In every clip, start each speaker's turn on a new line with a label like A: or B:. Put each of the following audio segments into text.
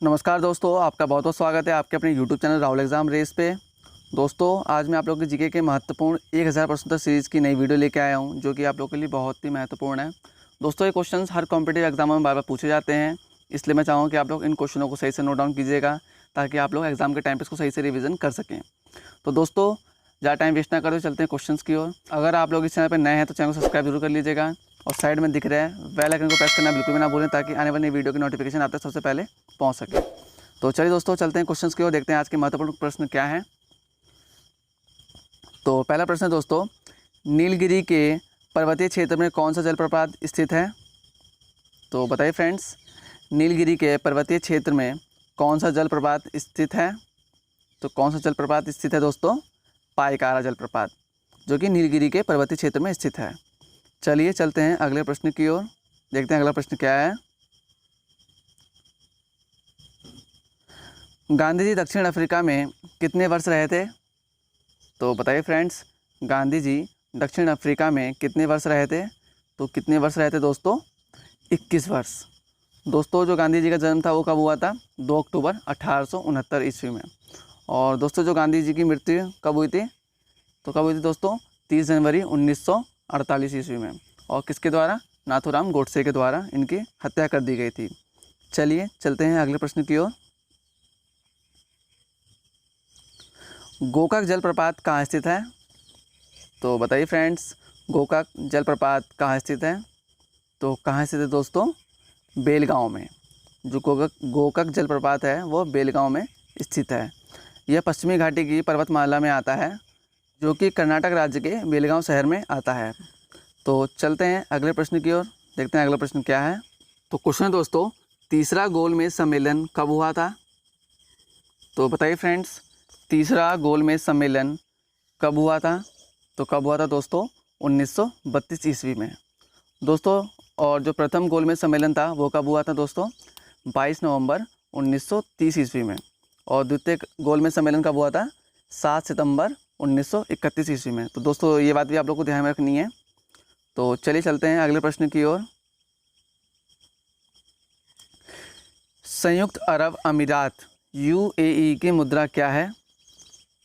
A: नमस्कार दोस्तों, आपका बहुत बहुत स्वागत है आपके अपने YouTube channel Rahul exam race पे। दोस्तों, आज मैं आप लोगों के जीके के महत्वपूर्ण 1000 प्रश्नोत्तर सीरीज़ की नई वीडियो लेके आया हूं, जो कि आप लोगों के लिए बहुत ही महत्वपूर्ण है। दोस्तों, ये क्वेश्चंस हर कॉम्पिटिटिव एग्जामों में बार बार पूछे जाते हैं, इसलिए मैं चाहूँगा कि आप लोग इन क्वेश्चनों को सही से नोट डाउन कीजिएगा, ताकि आप लोग एग्जाम के टाइम पर इसको सही से रिविज़न कर सकें। तो दोस्तों, ज़्यादा टाइम वेस्ट ना करते चलते हैं क्वेश्चन की ओर। अगर आप लोग इस चैनल पर नए हैं तो चैनल को सब्सक्राइब जरूर कर लीजिएगा, और साइड में दिख रहा है बेल आइकन को प्रेस करना बिल्कुल भी ना भूलें, ताकि आने वाली वीडियो की नोटिफिकेशन आप तक सबसे पहले पहुंच सके। तो चलिए दोस्तों, चलते हैं क्वेश्चंस की ओर, देखते हैं आज के महत्वपूर्ण प्रश्न क्या है। तो पहला प्रश्न है दोस्तों, नीलगिरी के पर्वतीय क्षेत्र में कौन सा जलप्रपात स्थित है? तो बताइए फ्रेंड्स, नीलगिरी के पर्वतीय क्षेत्र में कौन सा जलप्रपात स्थित है? तो कौन सा जलप्रपात स्थित है दोस्तों? पायकारा जलप्रपात, जो कि नीलगिरी के पर्वतीय क्षेत्र में स्थित है। चलिए चलते हैं अगले प्रश्न की ओर, देखते हैं अगला प्रश्न क्या है। गांधी जी दक्षिण अफ्रीका में कितने वर्ष रहे थे? तो बताइए फ्रेंड्स, गांधी जी दक्षिण अफ्रीका में कितने वर्ष रहे थे? तो कितने वर्ष रहे थे दोस्तों? 21 वर्ष। दोस्तों, जो गांधी जी का जन्म था वो कब हुआ था? 2 अक्टूबर 1869 ईस्वी में। और दोस्तों, जो गांधी जी की मृत्यु कब हुई थी? तो कब हुई थी दोस्तों? 30 जनवरी 1948 ईस्वी में। और किसके द्वारा? नाथूराम गोडसे के द्वारा इनकी हत्या कर दी गई थी। चलिए चलते हैं अगले प्रश्न की ओर। गोकाक जलप्रपात कहाँ स्थित है? तो बताइए फ्रेंड्स, गोकाक जलप्रपात कहाँ स्थित है? तो कहाँ स्थित है दोस्तों? बेलगांव में। जो गोकाक जलप्रपात है वो बेलगांव में स्थित है। यह पश्चिमी घाटी की पर्वतमाला में आता है, जो कि कर्नाटक राज्य के बेलगांव शहर में आता है। तो चलते हैं अगले प्रश्न की ओर, देखते हैं अगला प्रश्न क्या है। तो क्वेश्चन है दोस्तों, तीसरा गोलमेज सम्मेलन कब हुआ था? तो बताइए फ्रेंड्स, तीसरा गोलमेज सम्मेलन कब हुआ था? तो कब हुआ था दोस्तों? 1932 ईस्वी में दोस्तों। और जो प्रथम गोलमेज सम्मेलन था वो कब हुआ था दोस्तों? 22 नवंबर 1930 ईस्वी में। और द्वितीय गोलमेज सम्मेलन कब हुआ था? 7 सितंबर 1931 ईस्वी में। तो दोस्तों, ये बात भी आप लोग को ध्यान में रखनी है। तो चलिए चलते हैं अगले प्रश्न की ओर। संयुक्त अरब अमीरात UAE की मुद्रा क्या है?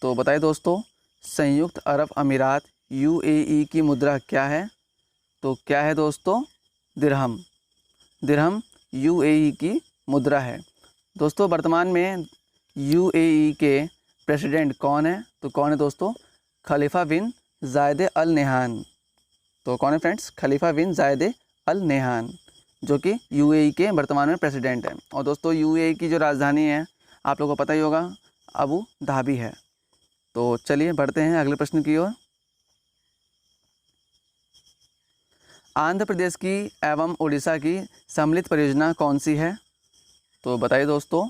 A: तो बताइए दोस्तों, संयुक्त अरब अमीरात UAE की मुद्रा क्या है? तो क्या है दोस्तों? दिरहम। दिरहम UAE की मुद्रा है। दोस्तों, वर्तमान में UAE के प्रेसिडेंट कौन है? तो कौन है दोस्तों? खलीफा बिन जायद अल नहयान। तो कौन है फ्रेंड्स? खलीफा बिन जायद अल नहयान, जो कि UAE के वर्तमान में प्रेसिडेंट है। और दोस्तों, UAE की जो राजधानी है आप लोगों को पता ही होगा, अबू धाबी है। तो चलिए बढ़ते हैं अगले प्रश्न की ओर। आंध्र प्रदेश की एवं उड़ीसा की सम्मिलित परियोजना कौन सी है? तो बताइए दोस्तों,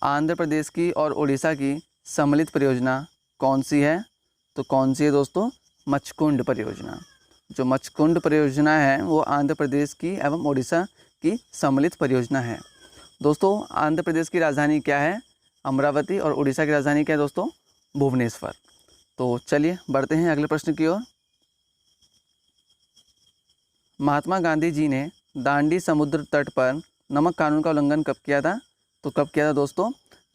A: आंध्र प्रदेश की और उड़ीसा की सम्मिलित परियोजना कौन सी है? तो कौन सी है दोस्तों? मचकुंड परियोजना। जो मचकुंड परियोजना है वो आंध्र प्रदेश की एवं उड़ीसा की सम्मिलित परियोजना है। दोस्तों, आंध्र प्रदेश की राजधानी क्या है? अमरावती। और उड़ीसा की राजधानी क्या है दोस्तों? भुवनेश्वर। तो चलिए बढ़ते हैं अगले प्रश्न की ओर। महात्मा गांधी जी ने दांडी समुद्र तट पर नमक कानून का उल्लंघन कब किया था? तो कब किया था दोस्तों?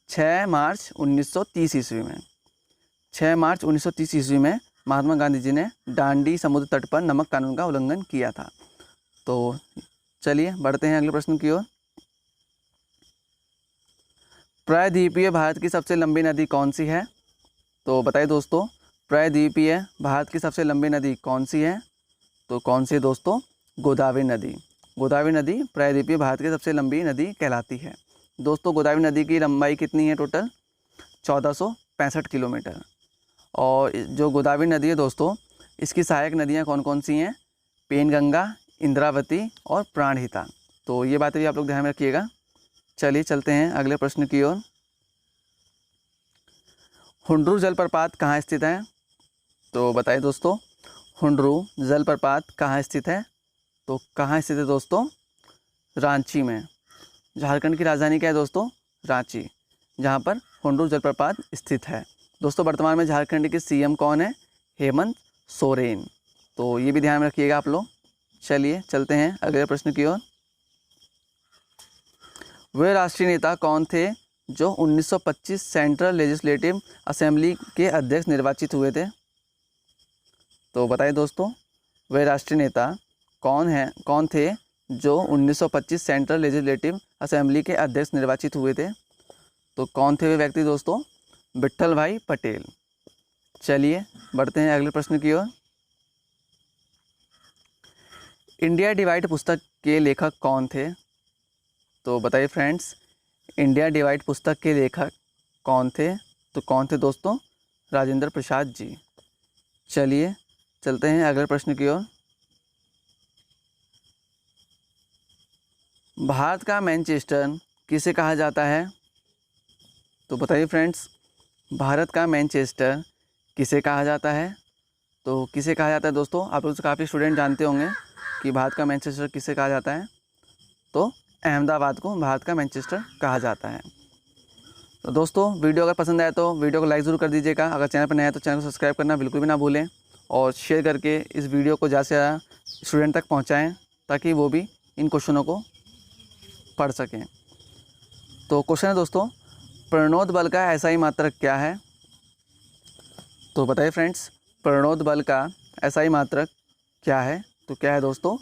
A: 6 मार्च 1930 ईस्वी में। 6 मार्च 1930 ईस्वी में महात्मा गांधी जी ने दांडी समुद्र तट पर नमक कानून का उल्लंघन किया था। तो चलिए बढ़ते हैं अगले प्रश्न की ओर। प्रायद्वीपीय भारत की सबसे लंबी नदी कौन सी है? तो बताइए दोस्तों, प्रायद्वीपीय भारत की सबसे लंबी नदी कौन सी है? तो कौन सी है दोस्तों? गोदावरी नदी। गोदावरी नदी प्रायद्वीपीय भारत की सबसे लंबी नदी कहलाती है। दोस्तों, गोदावरी नदी की लंबाई कितनी है टोटल? 1465 किलोमीटर। और जो गोदावरी नदी है दोस्तों, इसकी सहायक नदियाँ कौन कौन सी हैं? पेनगंगा, इंद्रावती और प्राणहिता। तो ये बातें भी आप लोग ध्यान में रखिएगा। चलिए चलते हैं अगले प्रश्न की ओर। हुंड्रू जलप्रपात कहाँ स्थित है? तो बताइए दोस्तों, हुंड्रू जलप्रपात कहाँ स्थित है? तो कहाँ स्थित है दोस्तों? रांची में। झारखंड की राजधानी क्या है दोस्तों? रांची, जहाँ पर हुंड्रू जलप्रपात स्थित है। दोस्तों, वर्तमान में झारखंड के CM कौन है? हेमंत सोरेन। तो ये भी ध्यान में रखिएगा आप लोग। चलिए चलते हैं अगले प्रश्न की ओर। वे राष्ट्रीय नेता कौन थे जो 1925 सेंट्रल लेजिस्लेटिव असेंबली के अध्यक्ष निर्वाचित हुए थे? तो बताइए दोस्तों, वे राष्ट्रीय नेता कौन थे जो 1925 सेंट्रल लेजिस्लेटिव असेंबली के अध्यक्ष निर्वाचित हुए थे? तो कौन थे वे व्यक्ति दोस्तों? विट्ठल भाई पटेल। चलिए बढ़ते हैं अगले प्रश्न की ओर। इंडिया डिवाइड पुस्तक के लेखक कौन थे? तो बताइए फ्रेंड्स, इंडिया डिवाइड पुस्तक के लेखक कौन थे? तो कौन थे दोस्तों? राजेंद्र प्रसाद जी। चलिए चलते हैं अगले प्रश्न की ओर। भारत का मैनचेस्टर किसे कहा जाता है? तो बताइए फ्रेंड्स, भारत का मैनचेस्टर किसे कहा जाता है? तो किसे कहा जाता है दोस्तों? आप लोग से काफ़ी स्टूडेंट जानते होंगे कि भारत का मैनचेस्टर किसे कहा जाता है। तो अहमदाबाद को भारत का मैनचेस्टर कहा जाता है। तो दोस्तों, वीडियो अगर पसंद आए तो वीडियो को लाइक ज़रूर कर दीजिएगा। अगर चैनल पर नया है तो चैनल को सब्सक्राइब करना बिल्कुल भी ना भूलें और शेयर करके इस वीडियो को ज़्यादा से ज़्यादा स्टूडेंट तक पहुँचाएँ ताकि वो भी इन क्वेश्चनों को पढ़ सकें। तो क्वेश्चन है दोस्तों, प्रणोद बल का एसआई मात्रक क्या है? तो बताइए फ्रेंड्स, प्रणोद बल का एसआई मात्रक क्या है? तो क्या है दोस्तों?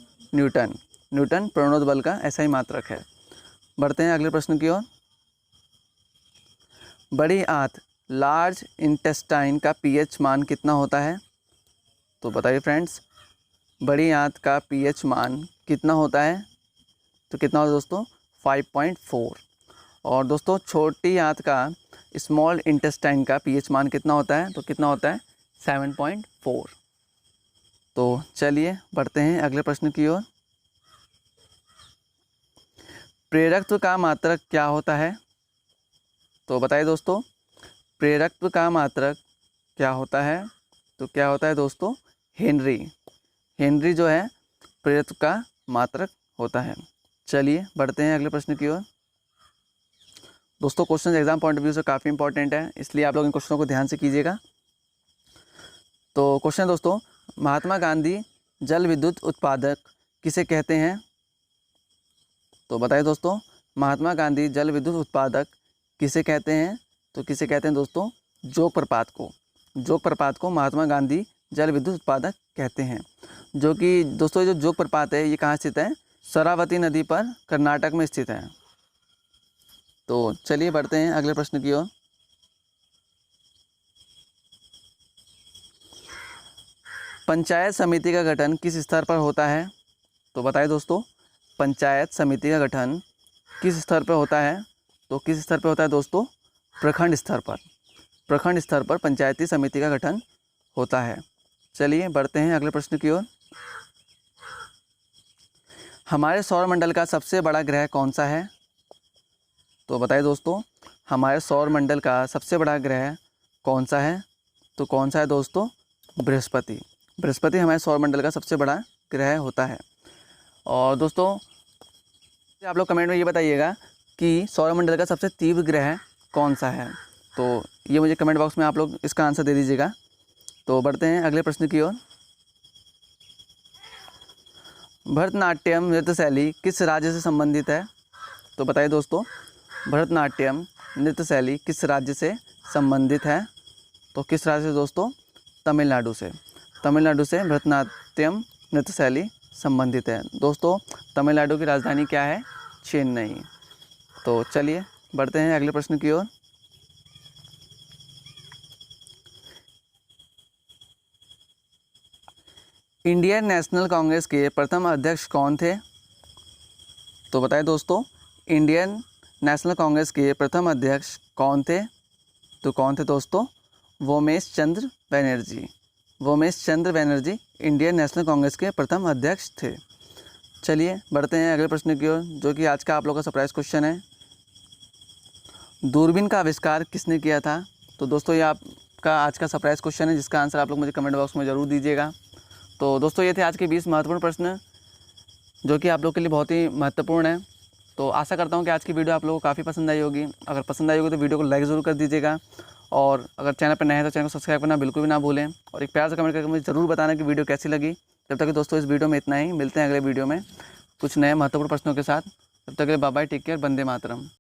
A: न्यूटन प्रणोद बल का एसआई मात्रक है। बढ़ते हैं अगले प्रश्न की ओर। बड़ी आंत लार्ज इंटेस्टाइन का पीएच मान कितना होता है? तो बताइए फ्रेंड्स, बड़ी आंत का पीएच मान कितना होता है? तो कितना होता है दोस्तों? 5.4। और दोस्तों, छोटी आंत का स्मॉल इंटेस्टाइन का पीएच मान कितना होता है? तो कितना होता है? 7.4। तो चलिए बढ़ते हैं अगले प्रश्न की ओर। प्रेरकत्व का मात्रक क्या होता है? तो बताइए दोस्तों, प्रेरकत्व का मात्रक क्या होता है? तो क्या होता है दोस्तों? हेनरी जो है प्रेरकत्व का मात्रक होता है। चलिए बढ़ते हैं अगले प्रश्न की ओर। दोस्तों, question exam point of view से काफ़ी इंपॉर्टेंट है, इसलिए आप लोग इन क्वेश्चनों को ध्यान से कीजिएगा। तो क्वेश्चन दोस्तों, महात्मा गांधी जल विद्युत उत्पादक किसे कहते हैं? तो बताइए दोस्तों, महात्मा गांधी जल विद्युत उत्पादक किसे कहते हैं? तो किसे कहते हैं दोस्तों? जोग प्रपात को महात्मा गांधी जल विद्युत उत्पादक कहते हैं। जो कि दोस्तों, जो जोग प्रपात है ये कहाँ स्थित है? शरावती नदी पर कर्नाटक में स्थित है। तो चलिए बढ़ते हैं अगले प्रश्न की ओर। पंचायत समिति का गठन किस स्तर पर होता है? तो बताइए दोस्तों, पंचायत समिति का गठन किस स्तर पर होता है? तो किस स्तर पर होता है दोस्तों? प्रखंड स्तर पर पंचायती समिति का गठन होता है। चलिए बढ़ते हैं अगले प्रश्न की ओर। हमारे सौरमंडल का सबसे बड़ा ग्रह कौन सा है? तो बताइए दोस्तों, हमारे सौरमंडल का सबसे बड़ा ग्रह कौन सा है? तो कौन सा है दोस्तों? बृहस्पति हमारे सौरमंडल का सबसे बड़ा ग्रह होता है। और दोस्तों, आप लोग कमेंट में ये बताइएगा कि सौरमंडल का सबसे तीव्र ग्रह कौन सा है? तो ये मुझे कमेंट बॉक्स में आप लोग इसका आंसर दे दीजिएगा। तो बढ़ते हैं अगले प्रश्न की ओर। भरतनाट्यम नृत्य शैली किस राज्य से संबंधित है? तो बताइए दोस्तों, भरतनाट्यम नृत्य शैली किस राज्य से संबंधित है? तो किस राज्य से दोस्तों? तमिलनाडु से भरतनाट्यम नृत्य शैली संबंधित है। दोस्तों, तमिलनाडु की राजधानी क्या है? चेन्नई। तो चलिए बढ़ते हैं अगले प्रश्न की ओर। इंडियन नेशनल कांग्रेस के प्रथम अध्यक्ष कौन थे? तो बताइए दोस्तों, इंडियन नेशनल कांग्रेस के प्रथम अध्यक्ष कौन थे? तो कौन थे दोस्तों? वोमेश चंद्र बनर्जी इंडियन नेशनल कांग्रेस के प्रथम अध्यक्ष थे। चलिए बढ़ते हैं अगले प्रश्न की ओर, जो कि आज का आप लोगों का सरप्राइज क्वेश्चन है। दूरबीन का आविष्कार किसने किया था? तो दोस्तों, ये आपका आज का सरप्राइज क्वेश्चन है, जिसका आंसर आप लोग मुझे कमेंट बॉक्स में ज़रूर दीजिएगा। तो दोस्तों, ये थे आज के 20 महत्वपूर्ण प्रश्न, जो कि आप लोग के लिए बहुत ही महत्वपूर्ण है। तो आशा करता हूँ कि आज की वीडियो आप लोगों को काफ़ी पसंद आई होगी। अगर पसंद आई होगी तो वीडियो को लाइक ज़रूर कर दीजिएगा, और अगर चैनल पर नए हैं तो चैनल को सब्सक्राइब करना बिल्कुल भी ना भूलें, और एक प्यार से कमेंट करके मुझे ज़रूर बताना कि वीडियो कैसी लगी। जब तक कि दोस्तों, इस वीडियो में इतना ही। मिलते हैं अगले वीडियो में कुछ नए महत्वपूर्ण प्रश्नों के साथ। तब तक के लिए bye bye, take care, Vande Mataram.